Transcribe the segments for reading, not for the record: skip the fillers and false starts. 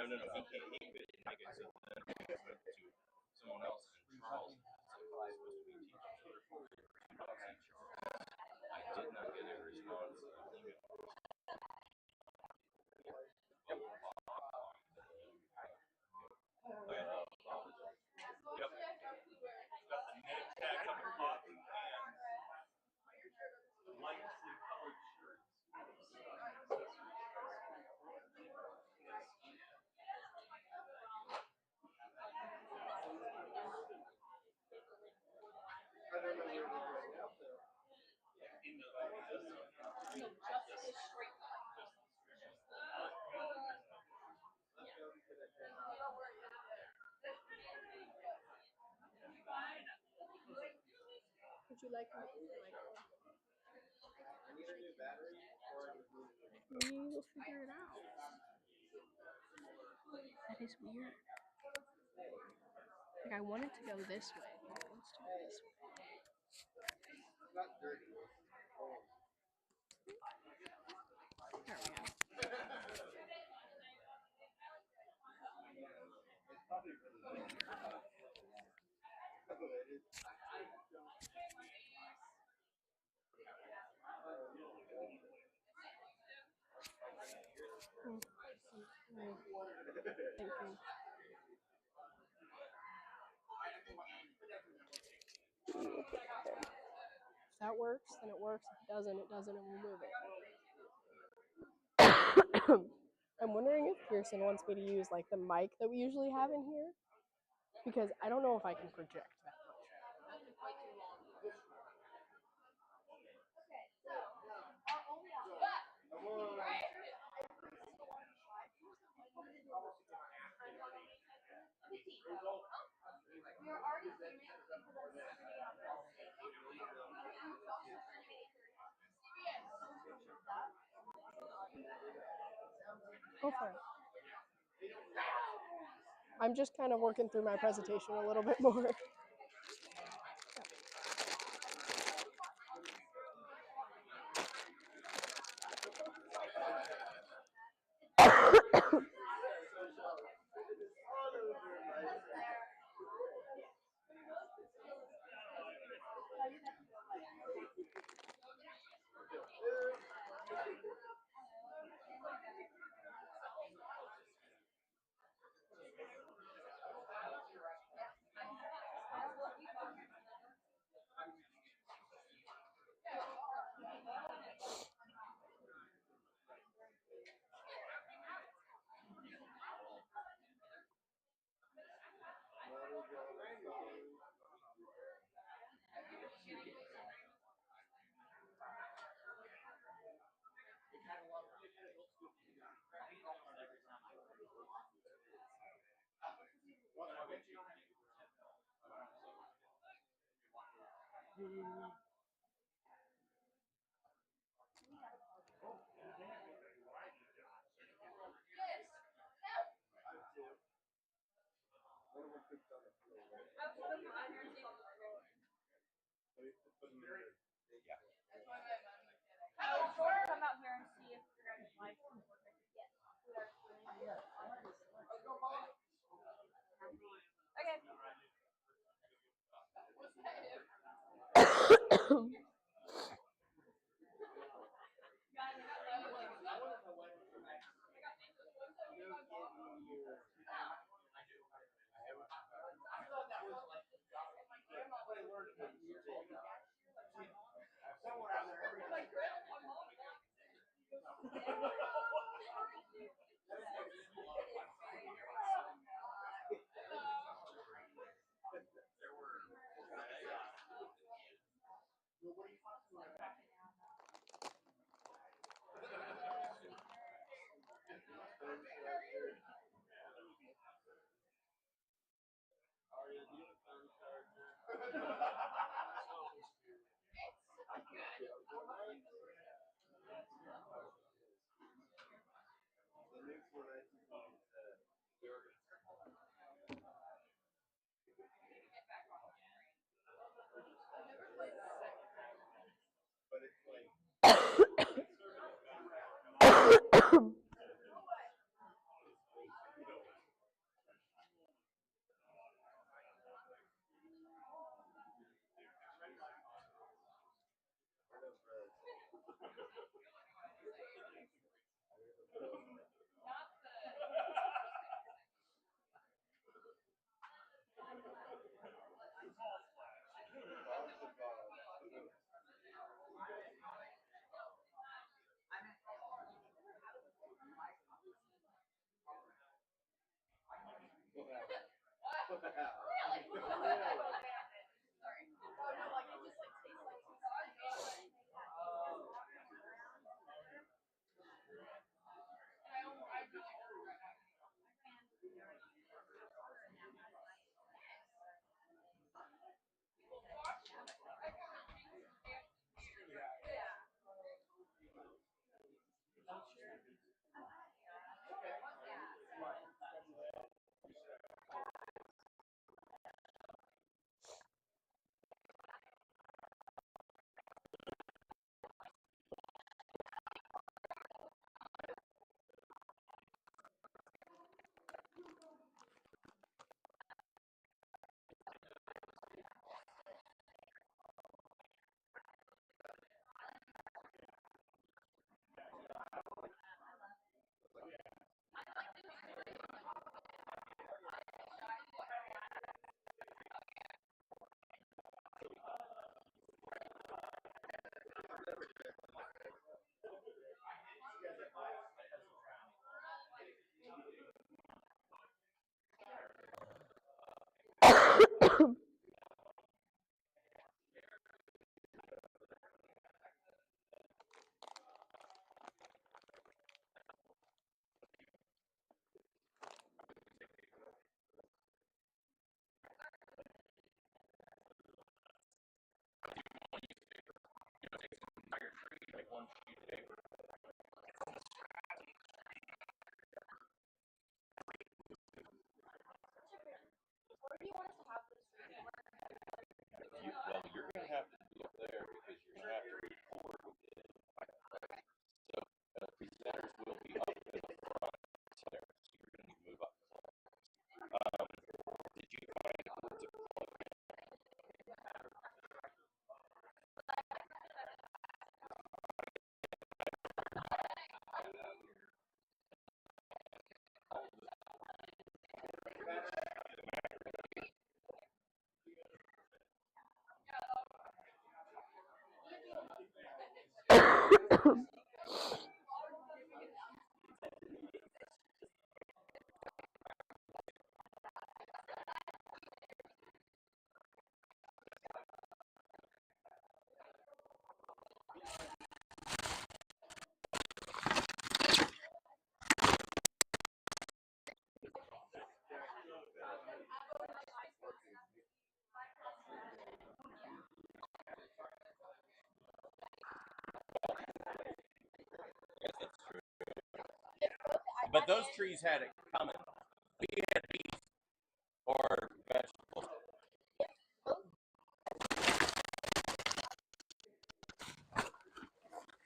no. He couldn't make it, so then we moved to someone else in Charleston. So I was supposed to be teaching I did not get a response. Email. Yep. Okay. Yep. Got the next stack of coffee and lightly colored shirts. I don't know where they're going out there. No, just the straight line. Would you like one? I need a new battery or We will figure it out. That is weird. Like I wanted to go this way. Let's do it this way. it's not dirty. Oh. There we go. It's probably really nice. It is. Thank you. If that works, then it works. If it doesn't, and we'll move it. I'm wondering if Pearson wants me to use like the mic that we usually have in here, because I don't know if I can project that much. Go for it. I'm just kind of working through my presentation a little bit more. Come out here and see if your guys' lights can work. Yes. Okay. Where do you want us to have this? Well, you're gonna have to be up there because you're gonna have to record within 5 minutes. So presenters will be up in the front there, so you're gonna need to move up. Did you find words of But those trees had it coming. We had beef or vegetables.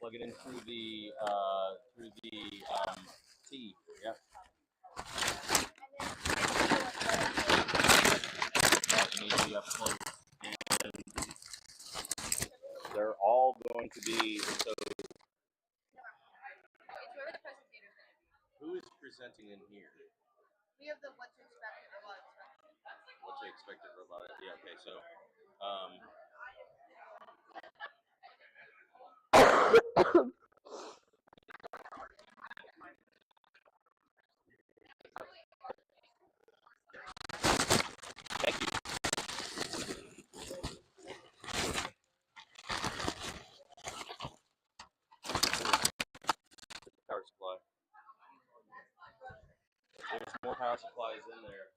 Plug it in through the T. Yep. That needs to be up close. And they're all going to be so. Who is presenting in here? We have the what to expect and robot expect. What to expect at robot? Yeah. Okay. So. Thank you. Power supply. There's more power supplies in there.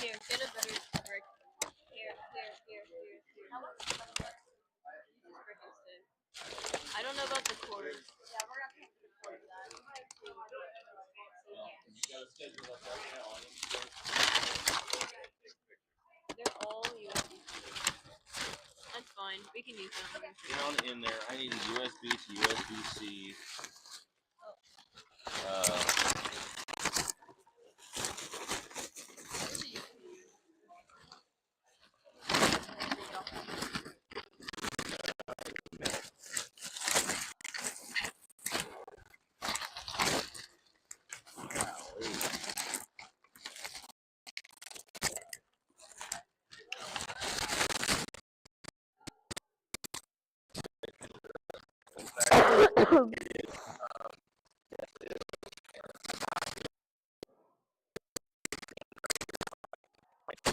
Here, get a better brick. Here. How much? I don't know about the cords. Yeah, we're gonna have to record that. You got a schedule up right now. They're all USB. That's fine. We can use them. Down in there, I need a USB to USB-C.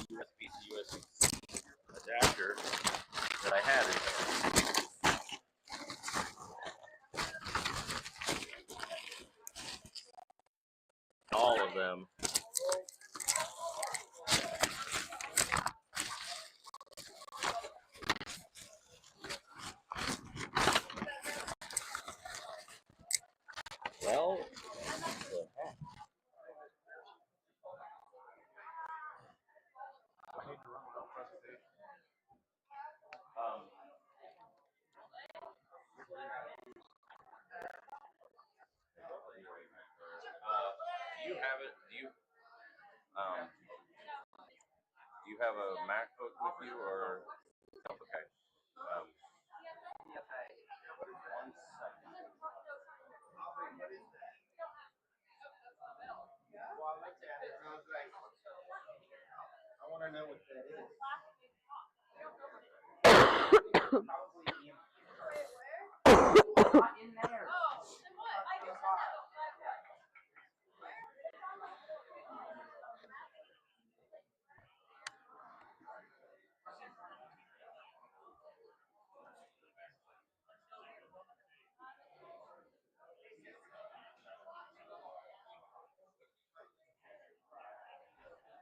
USB to USB adapter that I had in there. All of them. Well, the heck? Do you have it? Do you have a MacBook with you or? Okay. One second. Well, I looked at it and I was like, I want to know what that is. Probably not in there.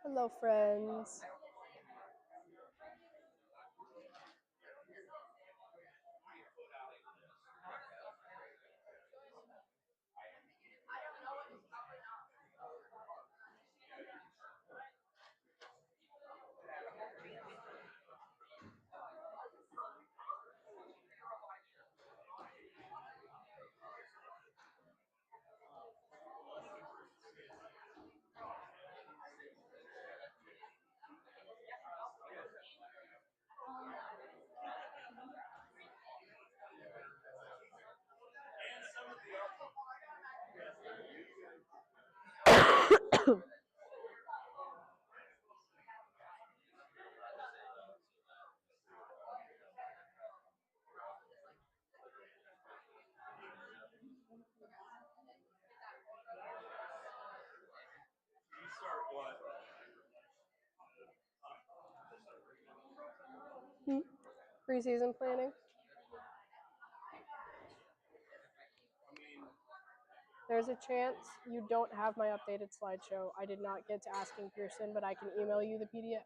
Hello, friends. Preseason planning. There's a chance you don't have my updated slideshow. I did not get to asking Pearson, but I can email you the PDF.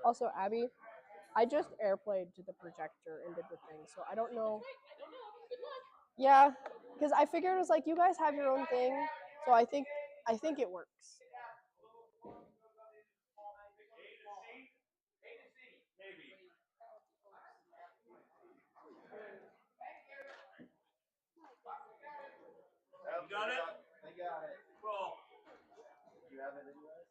Also, Abby, I just airplayed to the projector and did the thing, so I don't know. Yeah, because I figured it was like you guys have your own thing, so I think it works. You got it? I got it. Cool. You have it anyway?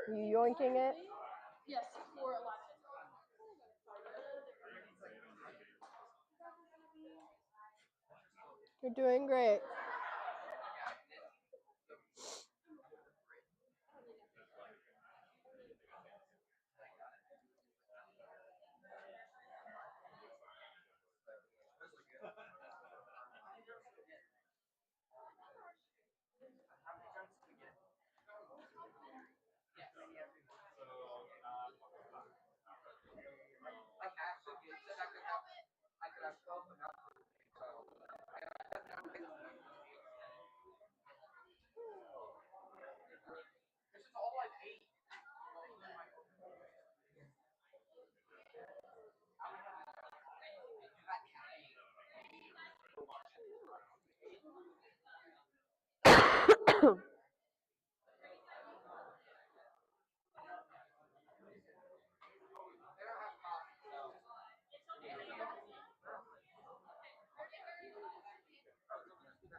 You yoinking it? Yes, for a lot. You're doing great.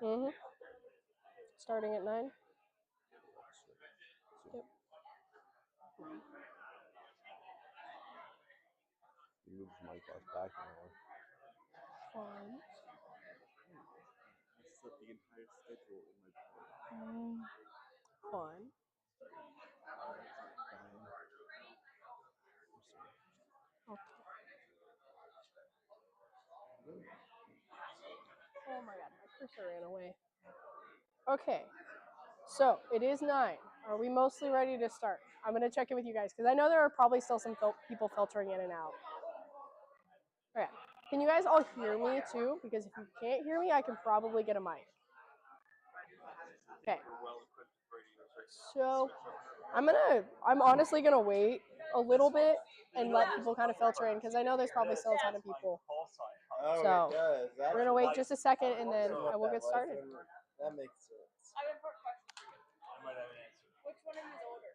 Mhm. Starting at 9. Yep. You moved my class back an hour. Fun. I set the entire schedule in my brain. Fun. Okay. Oh my god, my cursor ran away. Okay. So it is 9. Are we mostly ready to start? I'm gonna check in with you guys because I know there are probably still some people filtering in and out. Okay. Can you guys all hear me too? Because if you can't hear me, I can probably get a mic. Okay. So I'm honestly gonna wait a little bit and let people kind of filter in because I know there's probably still a ton of people. Oh, So, it does. We're gonna wait just a second and then I will get started. That makes sense. I have a question. I might have an answer. Which one of you is older?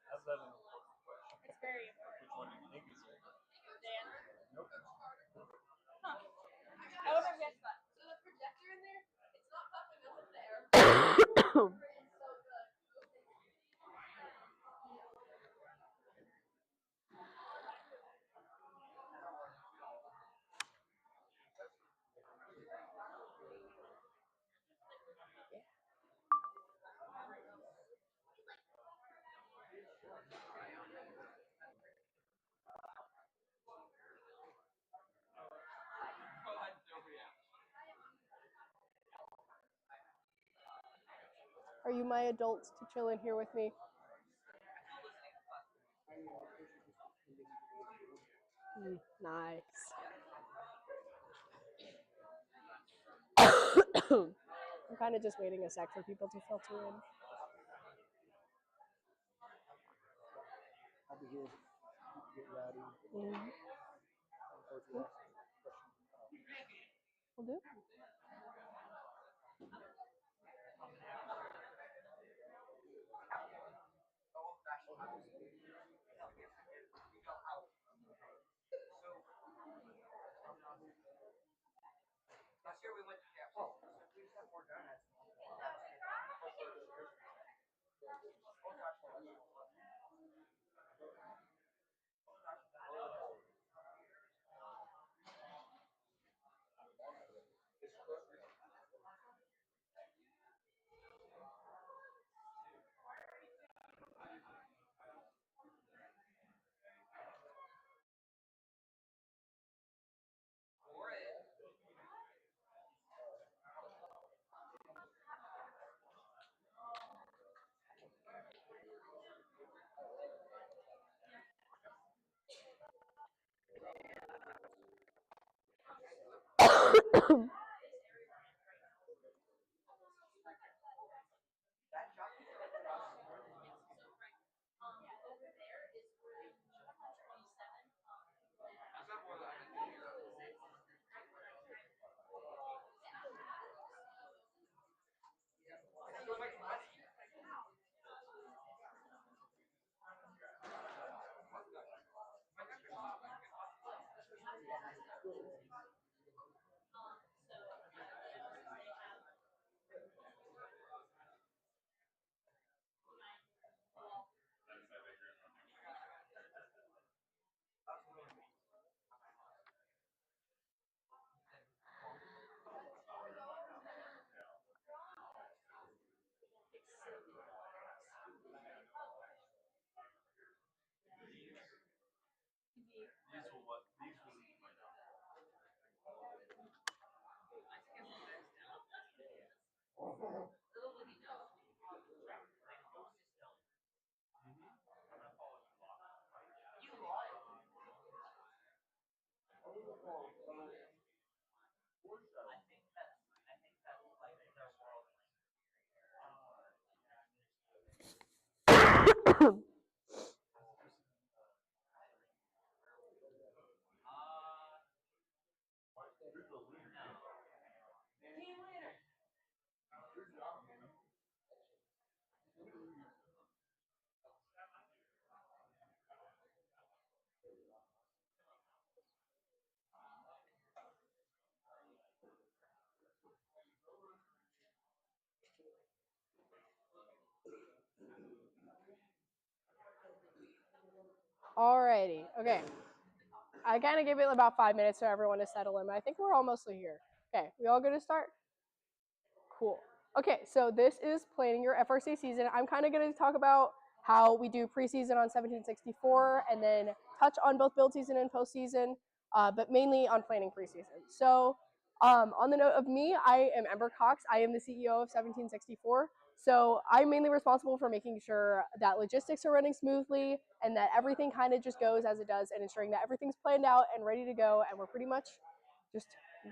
How's that an important question? It's very important. Which one do you think is older? Dan? Nope. Huh. I would have guessed that. So the projector in there, it's not popping up in the air. Are you my adults to chill in here with me? Nice. I'm kind of just waiting a sec for people to filter in. I'll be here. Get ready. Mhm. Will do. Last year we went to camp. Oh, we just have more donuts. Alrighty, okay. I kind of give it about 5 minutes for everyone to settle in, but I think we're almost here. Okay, we all good to start? Cool. Okay, so this is planning your FRC season. I'm kind of going to talk about how we do preseason on 1764 and then touch on both build season and postseason, but mainly on planning preseason. So on the note of me, I am Ember Cox. I am the CEO of 1764. So I'm mainly responsible for making sure that logistics are running smoothly and that everything kind of just goes as it does and ensuring that everything's planned out and ready to go and we're pretty much just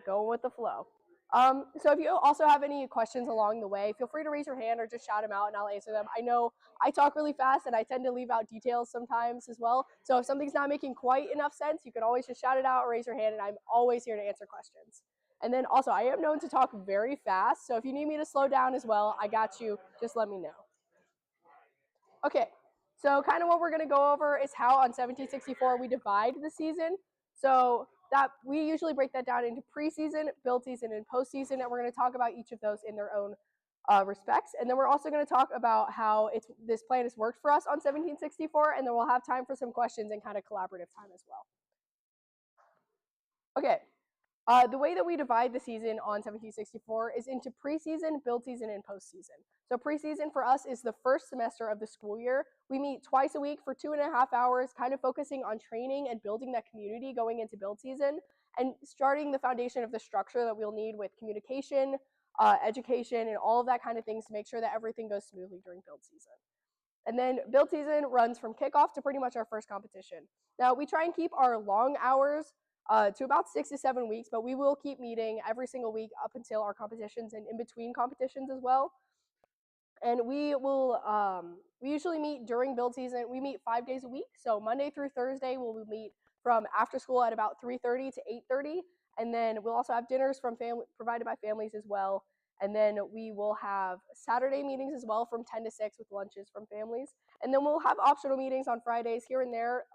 going with the flow. So if you also have any questions along the way, feel free to raise your hand or just shout them out and I'll answer them. I know I talk really fast and I tend to leave out details sometimes as well. So if something's not making quite enough sense, you can always just shout it out or raise your hand and I'm always here to answer questions. And then also, I am known to talk very fast, so if you need me to slow down as well, I got you. Just let me know. Okay, so kind of what we're going to go over is how on 1764 we divide the season. So that we usually break that down into preseason, build season, and postseason, and we're going to talk about each of those in their own respects. And then we're also going to talk about how this plan has worked for us on 1764, and then we'll have time for some questions and kind of collaborative time as well. Okay, the way that we divide the season on 1764 is into preseason, build season, and postseason. So preseason for us is the first semester of the school year. We meet twice a week for 2.5 hours, kind of focusing on training and building that community going into build season and starting the foundation of the structure that we'll need with communication, education, and all of that kind of things to make sure that everything goes smoothly during build season. And then build season runs from kickoff to pretty much our first competition. Now, we try and keep our long hours to about 6 to 7 weeks, but we will keep meeting every single week up until our competitions and in between competitions as well. And we will, we usually meet during build season. We meet 5 days a week. So Monday through Thursday, we'll meet from after school at about 3:30 to 8:30. And then we'll also have dinners from provided by families as well. And then we will have Saturday meetings as well from 10 to 6 with lunches from families. And then we'll have optional meetings on Fridays here and there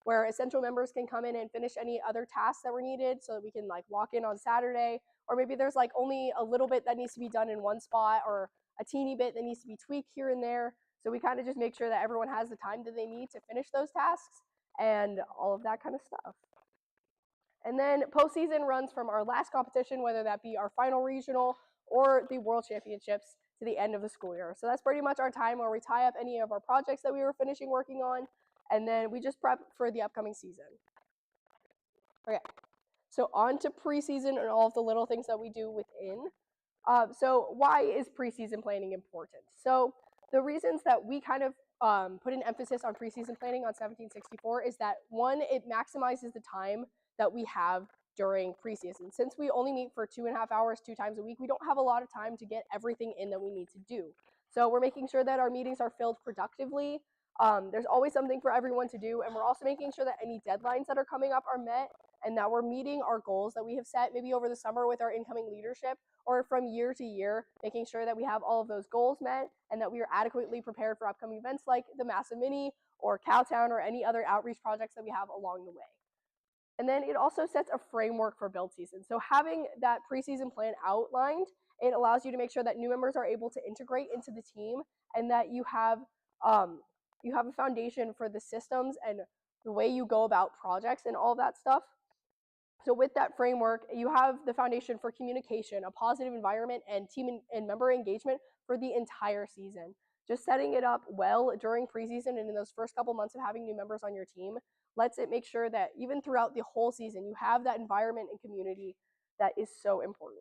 where essential members can come in and finish any other tasks that were needed so that we can like lock in on Saturday. Or maybe there's like only a little bit that needs to be done in one spot or a teeny bit that needs to be tweaked here and there. So we kind of just make sure that everyone has the time that they need to finish those tasks and all of that kind of stuff. And then postseason runs from our last competition, whether that be our final regional or the World Championships, to the end of the school year. So that's pretty much our time where we tie up any of our projects that we were finishing working on, and then we just prep for the upcoming season. Okay, so on to preseason and all of the little things that we do within. So why is preseason planning important? So the reasons that we kind of put an emphasis on preseason planning on 1764 is that, one, it maximizes the time that we have during preseason. Since we only meet for 2.5 hours 2 times a week, we don't have a lot of time to get everything in that we need to do. So we're making sure that our meetings are filled productively. There's always something for everyone to do, and we're also making sure that any deadlines that are coming up are met and that we're meeting our goals that we have set maybe over the summer with our incoming leadership or from year to year, making sure that we have all of those goals met and that we are adequately prepared for upcoming events like the Massive Mini or Cowtown or any other outreach projects that we have along the way. And then it also sets a framework for build season. So having that preseason plan outlined, it allows you to make sure that new members are able to integrate into the team and that you have a foundation for the systems and the way you go about projects and all that stuff. So with that framework, you have the foundation for communication, a positive environment, and team and member engagement for the entire season. Just setting it up well during preseason and in those first couple months of having new members on your team lets it make sure that even throughout the whole season, you have that environment and community that is so important.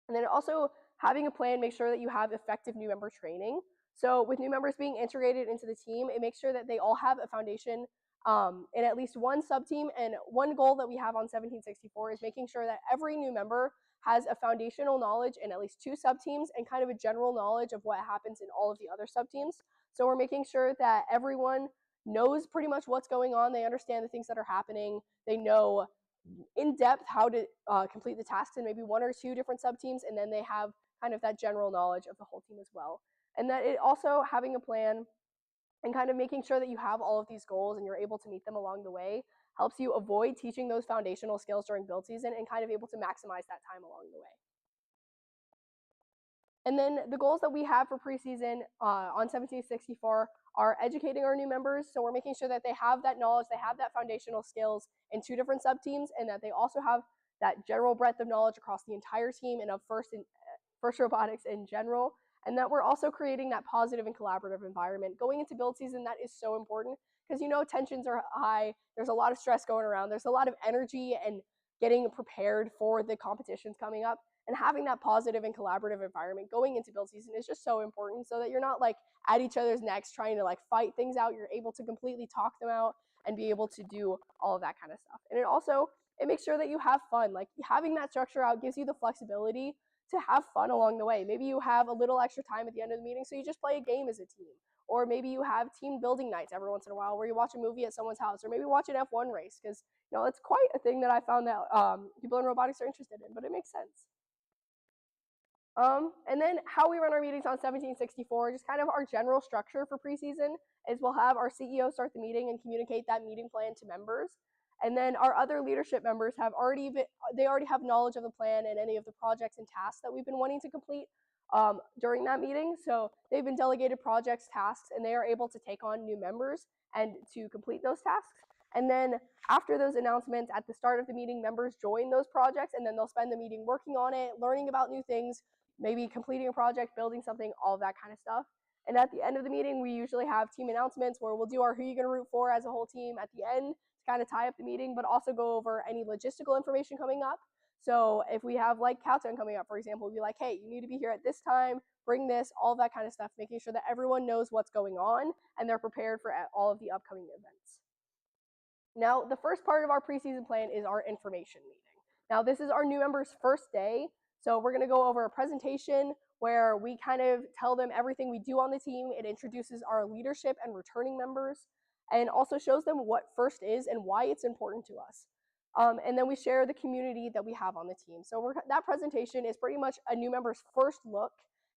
And then also having a plan makes sure that you have effective new member training. So with new members being integrated into the team, it makes sure that they all have a foundation in at least one sub-team. And one goal that we have on 1764 is making sure that every new member has a foundational knowledge in at least 2 sub-teams and kind of a general knowledge of what happens in all of the other sub-teams. So we're making sure that everyone knows pretty much what's going on. They understand the things that are happening. They know in depth how to complete the tasks in maybe 1 or 2 different sub-teams, and then they have kind of that general knowledge of the whole team as well. And that it also having a plan and kind of making sure that you have all of these goals and you're able to meet them along the way helps you avoid teaching those foundational skills during build season and kind of able to maximize that time along the way. And then the goals that we have for preseason on 1764 are educating our new members. So we're making sure that they have that knowledge, they have that foundational skills in 2 different sub-teams, and that they also have that general breadth of knowledge across the entire team and of FIRST Robotics in general, and that we're also creating that positive and collaborative environment. Going into build season, that is so important because tensions are high, there's a lot of stress going around, there's a lot of energy and getting prepared for the competitions coming up, and having that positive and collaborative environment going into build season is just so important so that you're not like at each other's necks trying to like fight things out. You're able to completely talk them out and be able to do all of that kind of stuff. And it makes sure that you have fun. Like having that structure out gives you the flexibility to have fun along the way. Maybe you have a little extra time at the end of the meeting, so you just play a game as a team. Or maybe you have team building nights every once in a while where you watch a movie at someone's house, or maybe watch an F1 race, because it's quite a thing that I found that people in robotics are interested in, but it makes sense. And then how we run our meetings on 1764, just kind of our general structure for preseason is we'll have our CEO start the meeting and communicate that meeting plan to members. And then our other leadership members already have knowledge of the plan and any of the projects and tasks that we've been wanting to complete during that meeting. So they've been delegated projects, tasks, and they are able to take on new members and to complete those tasks. And then after those announcements at the start of the meeting, members join those projects, and then they'll spend the meeting working on it, learning about new things, maybe completing a project, building something, all of that kind of stuff. And at the end of the meeting, we usually have team announcements where we'll do our who you gonna root for as a whole team at the end to kind of tie up the meeting, but also go over any logistical information coming up. So if we have like Cowtown coming up, for example, we'll be like, hey, you need to be here at this time, bring this, all that kind of stuff, making sure that everyone knows what's going on and they're prepared for all of the upcoming events. Now, the first part of our preseason plan is our information meeting. Now, this is our new members' first day, so we're going to go over a presentation where we kind of tell them everything we do on the team. It introduces our leadership and returning members, and also shows them what FIRST is and why it's important to us. And then we share the community that we have on the team. So that presentation is pretty much a new member's first look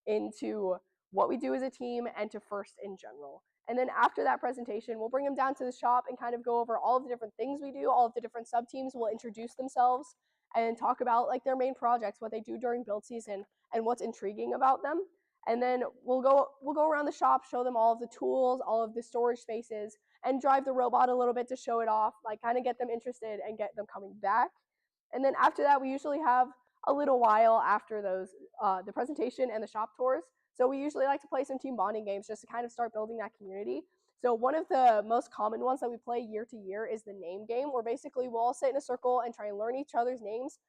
into what we do as a team and to FIRST in general. And then after that presentation, we'll bring them down to the shop and kind of go over all of the different things we do. All of the different sub-teams will introduce themselves and talk about like their main projects, what they do during build season, and what's intriguing about them. And then we'll go around the shop, show them all of the tools, all of the storage spaces, and drive the robot a little bit to show it off, like kind of get them interested and get them coming back. And then after that, we usually have a little while after those, the presentation and the shop tours. So we usually like to play some team bonding games just to kind of start building that community. So one of the most common ones that we play year to year is the name game, where basically we'll all sit in a circle and try and learn each other's names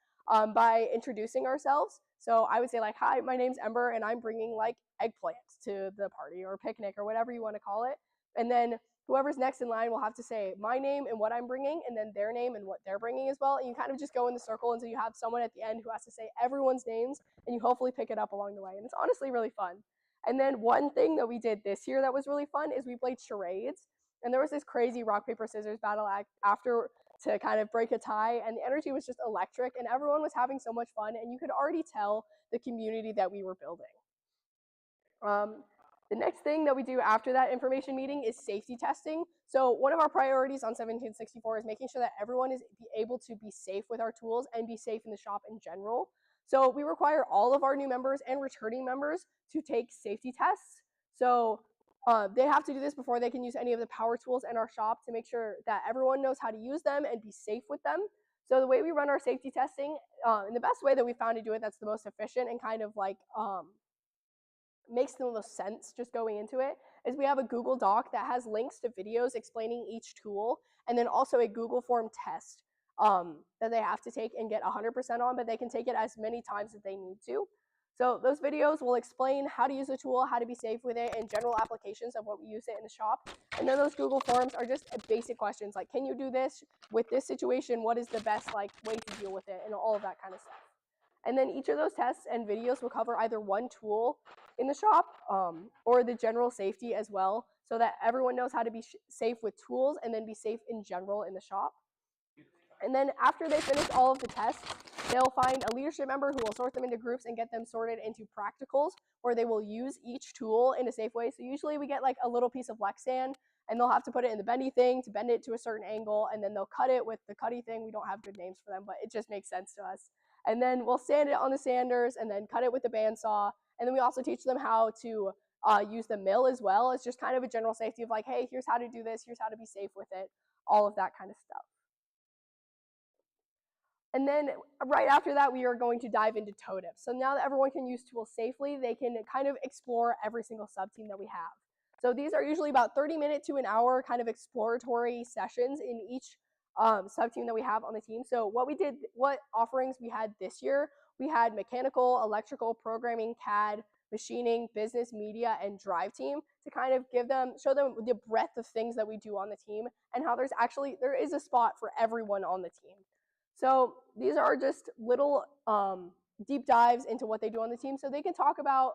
by introducing ourselves. So I would say like, hi, my name's Ember, and I'm bringing like eggplant to the party or picnic or whatever you want to call it. And then whoever's next in line will have to say my name and what I'm bringing, and then their name and what they're bringing as well. And you kind of just go in the circle until you have someone at the end who has to say everyone's names, and you hopefully pick it up along the way. And it's honestly really fun. And then one thing that we did this year that was really fun is we played charades. And there was this crazy rock, paper, scissors battle after to kind of break a tie, and the energy was just electric, and everyone was having so much fun, and you could already tell the community that we were building. The next thing that we do after that information meeting is safety testing. So one of our priorities on 1764 is making sure that everyone is able to be safe with our tools and be safe in the shop in general. So we require all of our new members and returning members to take safety tests. So they have to do this before they can use any of the power tools in our shop to make sure that everyone knows how to use them and be safe with them. So the way we run our safety testing, and the best way that we found to do it that's the most efficient and kind of like makes the most sense just going into it, is we have a Google Doc that has links to videos explaining each tool, and then also a Google form test that they have to take and get 100% on, but they can take it as many times as they need to. So those videos will explain how to use the tool, how to be safe with it, and general applications of what we use it in the shop. And then those Google forms are just basic questions like, can you do this with this situation? What is the best way to deal with it, and all of that kind of stuff. And then each of those tests and videos will cover either one tool in the shop or the general safety as well, so that everyone knows how to be safe with tools and then be safe in general in the shop. And then after they finish all of the tests, they'll find a leadership member who will sort them into groups and get them sorted into practicals, where they will use each tool in a safe way. So usually we get like a little piece of Lexan, and they'll have to put it in the bendy thing to bend it to a certain angle, and then they'll cut it with the cutty thing. We don't have good names for them, but it just makes sense to us. And then we'll sand it on the sanders and then cut it with the bandsaw. And then we also teach them how to use the mill as well as just kind of a general safety of like, hey, here's how to do this, here's how to be safe with it, all of that kind of stuff. And then right after that, we are going to dive into toe dips. So now that everyone can use tools safely, they can kind of explore every single sub-team that we have. So these are usually about 30-minute to an hour kind of exploratory sessions in each sub-team that we have on the team. So what offerings we had this year, we had mechanical, electrical, programming, CAD, machining, business, media, and drive team to kind of show them the breadth of things that we do on the team and how there is a spot for everyone on the team. So these are just little deep dives into what they do on the team, so they can talk about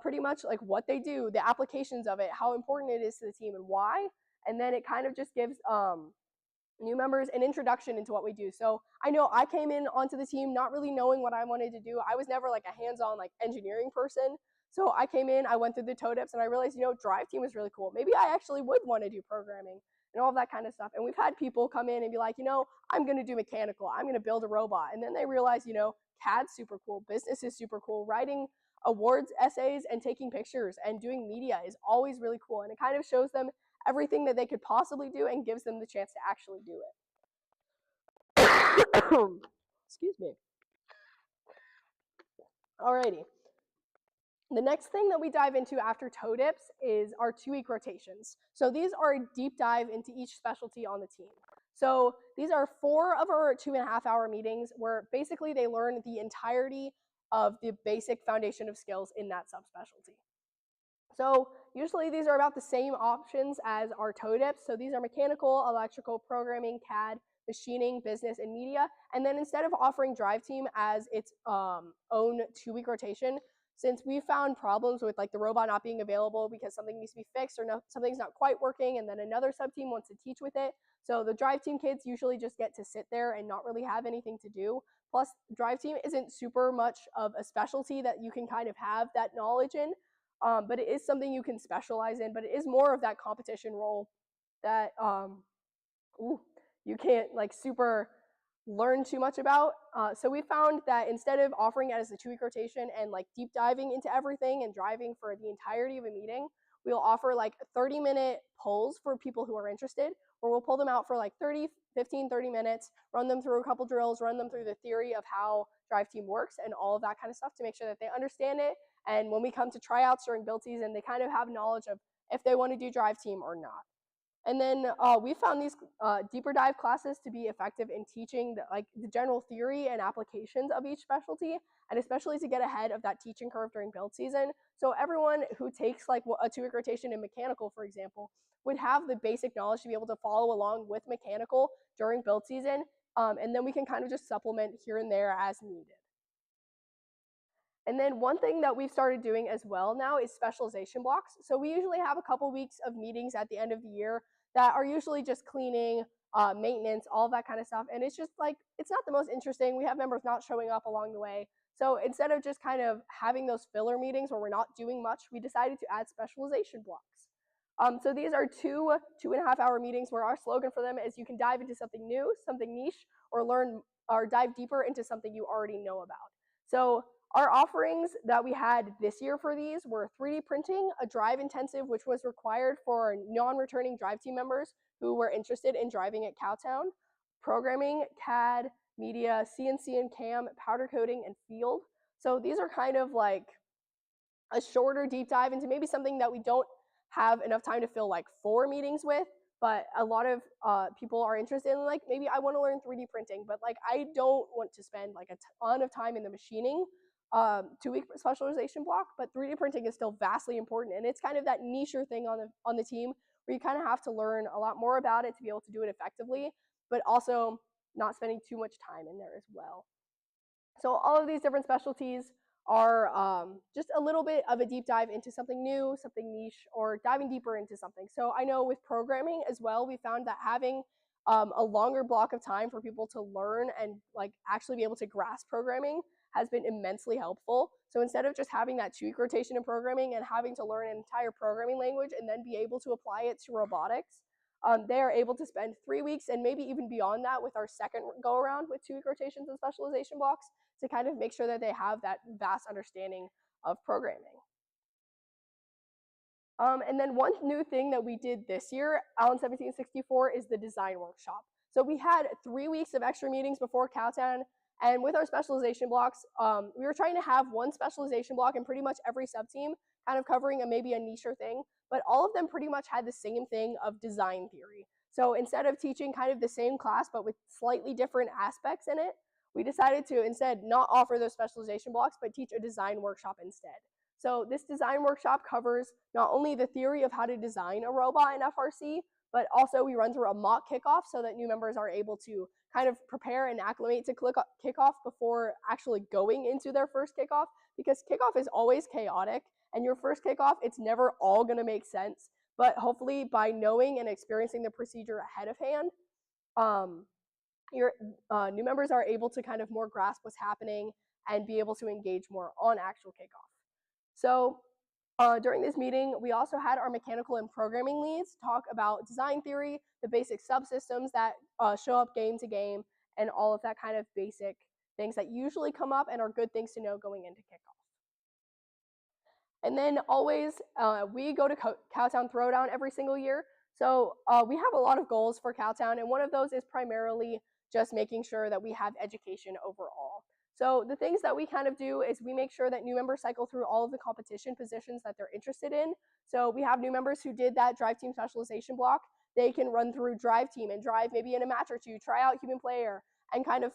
pretty much like what they do, the applications of it, how important it is to the team, and why. And then it kind of just gives new members an introduction into what we do. So I know I came in onto the team not really knowing what I wanted to do. I was never like a hands-on like engineering person. So I came in, I went through the toe dips, and I realized, drive team is really cool. Maybe I actually would want to do programming and all of that kind of stuff. And we've had people come in and be like, I'm going to do mechanical. I'm going to build a robot. And then they realize, CAD's super cool. Business is super cool. Writing awards essays and taking pictures and doing media is always really cool. And it kind of shows them everything that they could possibly do and gives them the chance to actually do it. Excuse me. Alrighty. The next thing that we dive into after toe dips is our 2-week rotations. So these are a deep dive into each specialty on the team. So these are 4 of our 2.5-hour meetings where basically they learn the entirety of the basic foundation of skills in that subspecialty. So usually these are about the same options as our toe dips. So these are mechanical, electrical, programming, CAD, machining, business, and media. And then instead of offering drive team as its own 2-week rotation, since we found problems with like the robot not being available because something needs to be fixed or something's not quite working, and then another sub-team wants to teach with it. So the drive team kids usually just get to sit there and not really have anything to do. Plus, drive team isn't super much of a specialty that you can kind of have that knowledge in, but it is something you can specialize in, but it is more of that competition role that you can't like super learn too much about. So we found that instead of offering it as a 2-week rotation and like deep diving into everything and driving for the entirety of a meeting, we'll offer like 30-minute polls for people who are interested, where we'll pull them out for like 30 minutes, run them through a couple drills, run them through the theory of how drive team works and all of that kind of stuff to make sure that they understand it. And when we come to tryouts during build season, they kind of have knowledge of if they want to do drive team or not. And then we found these deeper dive classes to be effective in teaching the general theory and applications of each specialty, and especially to get ahead of that teaching curve during build season. So everyone who takes like a 2-week rotation in mechanical, for example, would have the basic knowledge to be able to follow along with mechanical during build season, and then we can kind of just supplement here and there as needed. And then one thing that we've started doing as well now is specialization blocks. So we usually have a couple weeks of meetings at the end of the year that are usually just cleaning, maintenance, all that kind of stuff. And it's just like, it's not the most interesting. We have members not showing up along the way. So instead of just kind of having those filler meetings where we're not doing much, we decided to add specialization blocks. So these are 2.5-hour meetings where our slogan for them is you can dive into something new, something niche, or dive deeper into something you already know about. So our offerings that we had this year for these were 3D printing, a drive intensive, which was required for non-returning drive team members who were interested in driving at Cowtown, programming, CAD, media, CNC and CAM, powder coating, and field. So these are kind of like a shorter deep dive into maybe something that we don't have enough time to fill like 4 meetings with, but a lot of people are interested in, like, maybe I want to learn 3D printing, but like I don't want to spend like a ton of time in the machining 2-week specialization block, but 3D printing is still vastly important, and it's kind of that niche thing on the team where you kind of have to learn a lot more about it to be able to do it effectively, but also not spending too much time in there as well. So all of these different specialties are just a little bit of a deep dive into something new, something niche, or diving deeper into something. So I know with programming as well, we found that having a longer block of time for people to learn and like actually be able to grasp programming has been immensely helpful. So instead of just having that 2-week rotation in programming and having to learn an entire programming language and then be able to apply it to robotics, they are able to spend 3 weeks and maybe even beyond that with our second go around with 2-week rotations and specialization blocks to kind of make sure that they have that vast understanding of programming. And then one new thing that we did this year on 1764 is the design workshop. So we had 3 weeks of extra meetings before Cowtown, and with our specialization blocks, we were trying to have one specialization block in pretty much every sub-team, kind of covering maybe a niche thing, but all of them pretty much had the same thing of design theory. So instead of teaching kind of the same class, but with slightly different aspects in it, we decided to instead not offer those specialization blocks, but teach a design workshop instead. So this design workshop covers not only the theory of how to design a robot in FRC, but also we run through a mock kickoff so that new members are able to kind of prepare and acclimate to kickoff before actually going into their first kickoff, because kickoff is always chaotic, and your first kickoff, it's never all going to make sense. But hopefully by knowing and experiencing the procedure ahead of hand, your new members are able to kind of more grasp what's happening and be able to engage more on actual kickoff. So during this meeting, we also had our mechanical and programming leads talk about design theory, the basic subsystems that show up game to game, and all of that kind of basic things that usually come up and are good things to know going into kickoff. And then always, we go to Cowtown Throwdown every single year. So we have a lot of goals for Cowtown, and one of those is primarily just making sure that we have education overall. So the things that we kind of do is we make sure that new members cycle through all of the competition positions that they're interested in. So we have new members who did that drive team specialization block. They can run through drive team and drive maybe in a match or two, try out human player, and kind of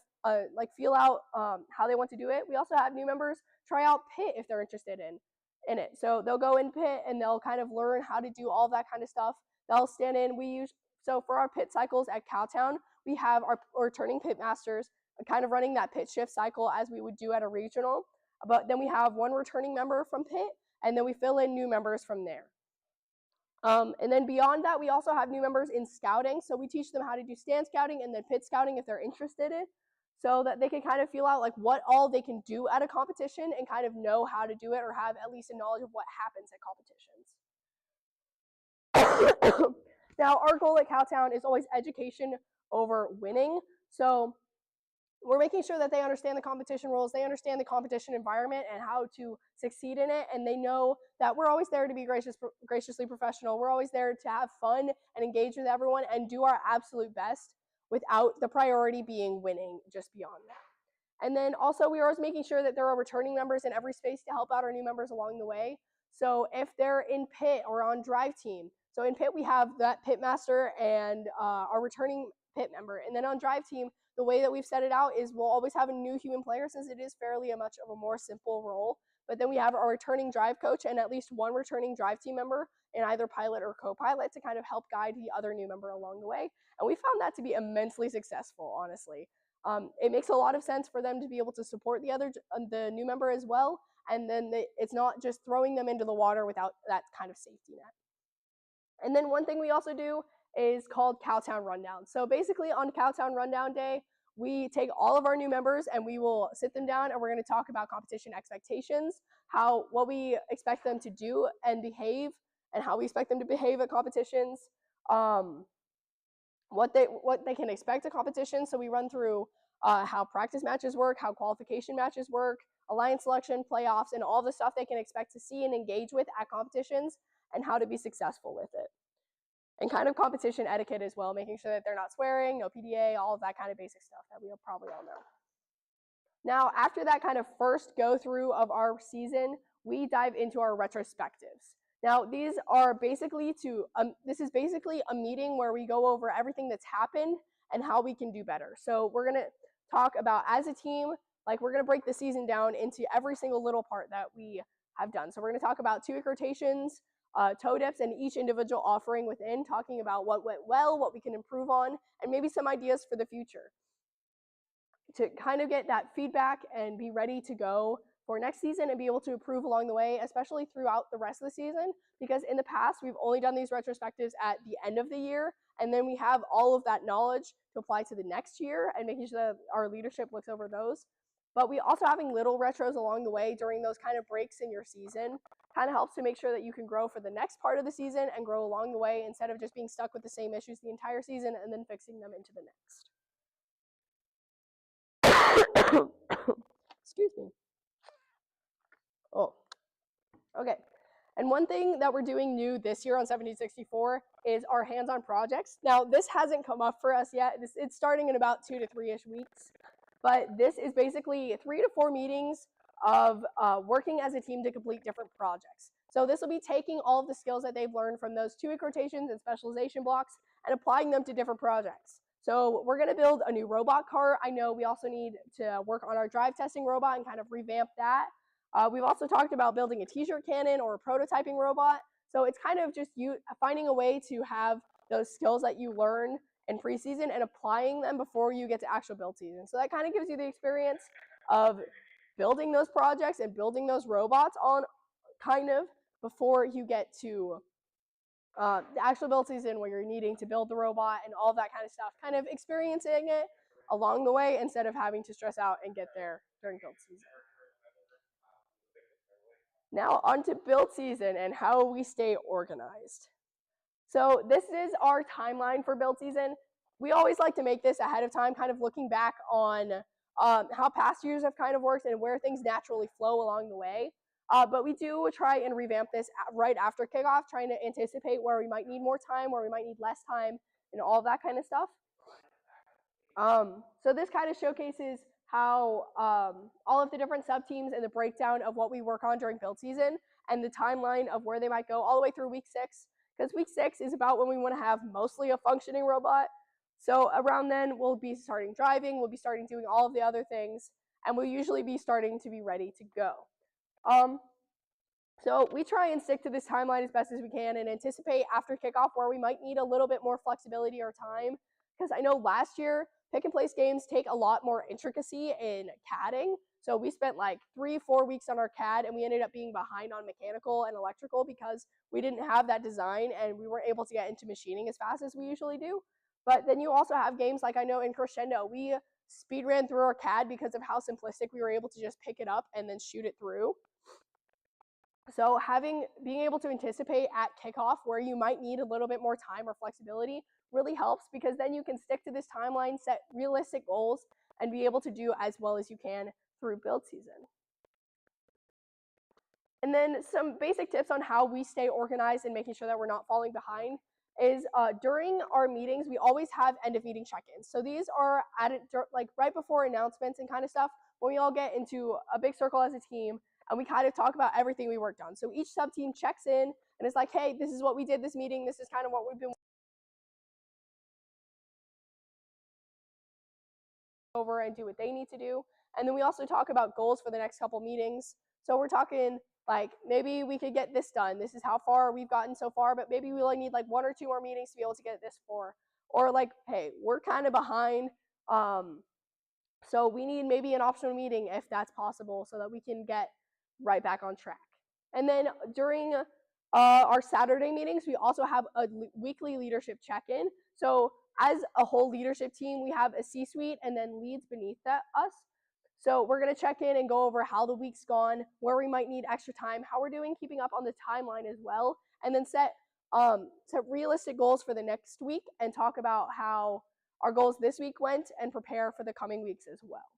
like feel out how they want to do it. We also have new members try out pit if they're interested in it. So they'll go in pit and they'll kind of learn how to do all that kind of stuff. They'll stand in. So for our pit cycles at Cowtown, we have our returning pit masters kind of running that pit shift cycle as we would do at a regional. But then we have one returning member from pit, and then we fill in new members from there. And then beyond that, we also have new members in scouting. So we teach them how to do stand scouting and then pit scouting if they're interested in, so that they can kind of feel out like what all they can do at a competition and kind of know how to do it or have at least a knowledge of what happens at competitions. Now, our goal at Cowtown is always education over winning. So we're making sure that they understand the competition rules, they understand the competition environment and how to succeed in it, and they know that we're always there to be graciously professional. We're always there to have fun and engage with everyone and do our absolute best without the priority being winning just beyond that. And then also we are always making sure that there are returning members in every space to help out our new members along the way. So if they're in pit or on drive team, so in pit we have that pit master and our returning pit member, and then on drive team, the way that we've set it out is we'll always have a new human player since it is fairly much of a more simple role. But then we have our returning drive coach and at least one returning drive team member in either pilot or co-pilot to kind of help guide the other new member along the way. And we found that to be immensely successful, honestly. It makes a lot of sense for them to be able to support the new member as well. And then it's not just throwing them into the water without that kind of safety net. And then one thing we also do is called Cowtown Rundown. So basically on Cowtown Rundown Day, we take all of our new members and we will sit them down and we're going to talk about competition expectations, what we expect them to do and behave, and how we expect them to behave at competitions, what they can expect at competitions. So we run through how practice matches work, how qualification matches work, alliance selection, playoffs, and all the stuff they can expect to see and engage with at competitions, and how to be successful with it. And kind of competition etiquette as well, making sure that they're not swearing, no PDA, all of that kind of basic stuff that we'll probably all know. Now, after that kind of first go through of our season, we dive into our retrospectives. Now, these are basically this is basically a meeting where we go over everything that's happened and how we can do better. So we're gonna talk about, as a team, like we're gonna break the season down into every single little part that we have done. So we're gonna talk about 2-week rotations, toe dips, and each individual offering within, talking about what went well, what we can improve on, and maybe some ideas for the future, to kind of get that feedback and be ready to go for next season and be able to improve along the way, especially throughout the rest of the season, because in the past we've only done these retrospectives at the end of the year, and then we have all of that knowledge to apply to the next year and making sure that our leadership looks over those. But we also having little retros along the way during those kind of breaks in your season kind of helps to make sure that you can grow for the next part of the season and grow along the way, instead of just being stuck with the same issues the entire season and then fixing them into the next. Excuse me. Oh, okay. And one thing that we're doing new this year on 1764 is our hands-on projects. Now, this hasn't come up for us yet. It's starting in about 2 to 3-ish weeks. But this is basically 3 to 4 meetings of working as a team to complete different projects. So this will be taking all of the skills that they've learned from those 2-week rotations and specialization blocks and applying them to different projects. So we're going to build a new robot cart. I know we also need to work on our drive testing robot and kind of revamp that. We've also talked about building a t-shirt cannon or a prototyping robot. So it's kind of just you finding a way to have those skills that you learn in preseason and applying them before you get to actual build season. So that kind of gives you the experience of building those projects and building those robots on kind of before you get to the actual build season where you're needing to build the robot and all that kind of stuff, kind of experiencing it along the way instead of having to stress out and get there during build season. Now on to build season and how we stay organized. So this is our timeline for build season. We always like to make this ahead of time, kind of looking back on how past years have kind of worked and where things naturally flow along the way. But we do try and revamp this right after kickoff, trying to anticipate where we might need more time, where we might need less time, and all of that kind of stuff. So this kind of showcases how all of the different sub-teams and the breakdown of what we work on during build season and the timeline of where they might go all the way through week 6. Because week 6 is about when we want to have mostly a functioning robot. So around then, we'll be starting driving, we'll be starting doing all of the other things, and we'll usually be starting to be ready to go. So we try and stick to this timeline as best as we can and anticipate after kickoff where we might need a little bit more flexibility or time. Because I know last year, pick and place games take a lot more intricacy in CADing. So we spent like 3-4 weeks on our CAD and we ended up being behind on mechanical and electrical because we didn't have that design and we weren't able to get into machining as fast as we usually do. But then you also have games like I know in Crescendo, we speed ran through our CAD because of how simplistic we were able to just pick it up and then shoot it through. So being able to anticipate at kickoff where you might need a little bit more time or flexibility really helps because then you can stick to this timeline, set realistic goals, and be able to do as well as you can through build season. And then some basic tips on how we stay organized and making sure that we're not falling behind is during our meetings, we always have end of meeting check-ins. So these are added like right before announcements and kind of stuff when we all get into a big circle as a team and we kind of talk about everything we worked on. So each sub team checks in and it's like, hey, this is what we did this meeting. This is kind of what we've been over and do what they need to do. And then we also talk about goals for the next couple meetings. So we're talking like maybe we could get this done. This is how far we've gotten so far, but maybe we only need like 1 or 2 more meetings to be able to get this far. Or like, hey, we're kind of behind. So we need maybe an optional meeting if that's possible so that we can get right back on track. And then during our Saturday meetings, we also have a weekly leadership check-in. So as a whole leadership team, we have a C-suite and then leads beneath us. So we're going to check in and go over how the week's gone, where we might need extra time, how we're doing, keeping up on the timeline as well, and then set realistic goals for the next week and talk about how our goals this week went and prepare for the coming weeks as well.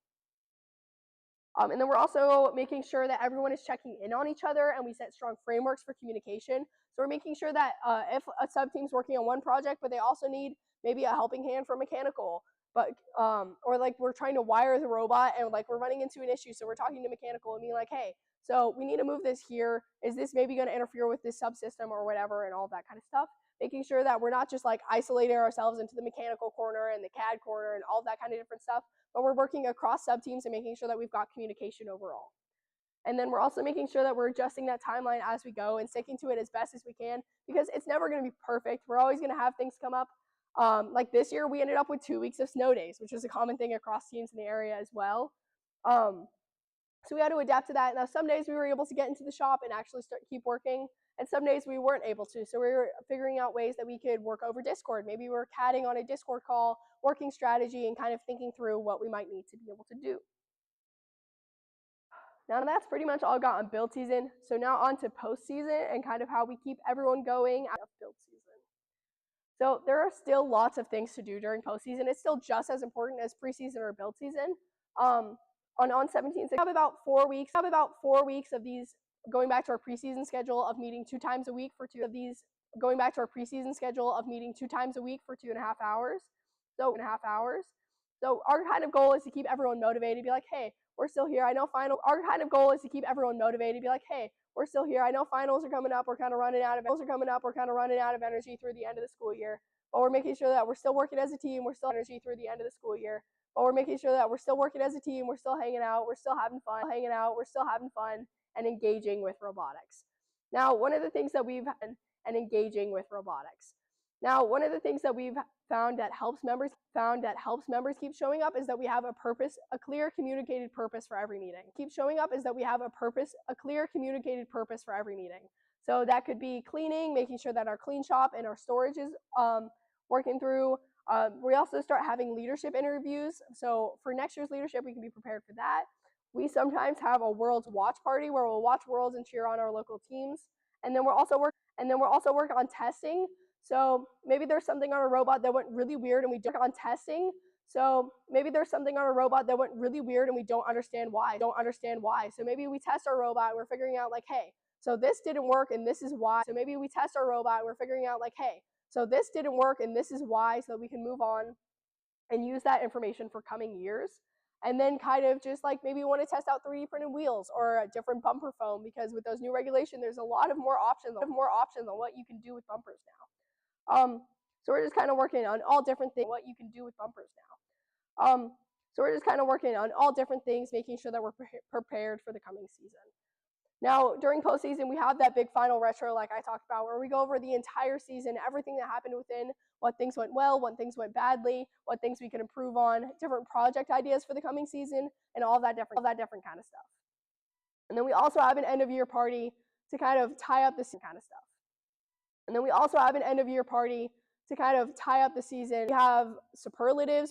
And then we're also making sure that everyone is checking in on each other and we set strong frameworks for communication. So we're making sure that if a sub-team's working on one project, but they also need maybe a helping hand for mechanical, but or like we're trying to wire the robot and like we're running into an issue, so we're talking to mechanical and being like, hey, so we need to move this here. Is this maybe going to interfere with this subsystem or whatever, and all that kind of stuff. Making sure that we're not just like isolating ourselves into the mechanical corner and the CAD corner and all that kind of different stuff, but we're working across sub-teams and making sure that we've got communication overall. And then we're also making sure that we're adjusting that timeline as we go and sticking to it as best as we can because it's never going to be perfect. We're always going to have things come up. Like this year, we ended up with 2 weeks of snow days, which was a common thing across teams in the area as well. So we had to adapt to that. Now, some days we were able to get into the shop and actually keep working, and some days we weren't able to. So we were figuring out ways that we could work over Discord. Maybe we were CADing on a Discord call, working strategy, and kind of thinking through what we might need to be able to do. Now that's pretty much all I got on build season. So now on to postseason and kind of how we keep everyone going at build season. So there are still lots of things to do during postseason. It's still just as important as preseason or build season. On 17, we have about 4 weeks. Of these going back to our preseason schedule of meeting 2 times a week for 2 of these, going back to our preseason schedule of meeting 2 times a week for 2.5 hours. So our kind of goal is to keep everyone motivated, be like, hey, we're still here. I know our kind of goal is to keep everyone motivated, be like, hey, we're still here. I know finals are coming up. We're kind of running out of energy through the end of the school year. But we're making sure that we're still working as a team. We're still energy through the end of the school year. But we're making sure that we're still working as a team. We're still hanging out. We're still having fun. And engaging with robotics. Now, one of the things that we've found that helps members keep showing up is that we have a purpose, a clear communicated purpose for every meeting. So that could be cleaning, making sure that our clean shop and our storage is working through. We also start having leadership interviews. So for next year's leadership, we can be prepared for that. We sometimes have a Worlds watch party where we'll watch Worlds and cheer on our local teams. And then we're also working on testing. So maybe there's something on a robot that went really weird and we don't understand why. So maybe we test our robot and we're figuring out like, hey, so this didn't work and this is why. So maybe we test our robot and we're figuring out like, hey, so this didn't work and this is why, so that we can move on and use that information for coming years. And then kind of just like maybe we want to test out 3D printed wheels or a different bumper foam, because with those new regulations, there's a lot of more options on what you can do with bumpers now. So we're just kind of working on all different things, what you can do with bumpers now. So we're just kind of working on all different things, making sure that we're prepared for the coming season. Now, during postseason, we have that big final retro, like I talked about, where we go over the entire season, everything that happened within, what things went well, what things went badly, what things we can improve on, different project ideas for the coming season, and all that different kind of stuff. And then we also have an end-of-year party to kind of tie up the season. We have superlatives.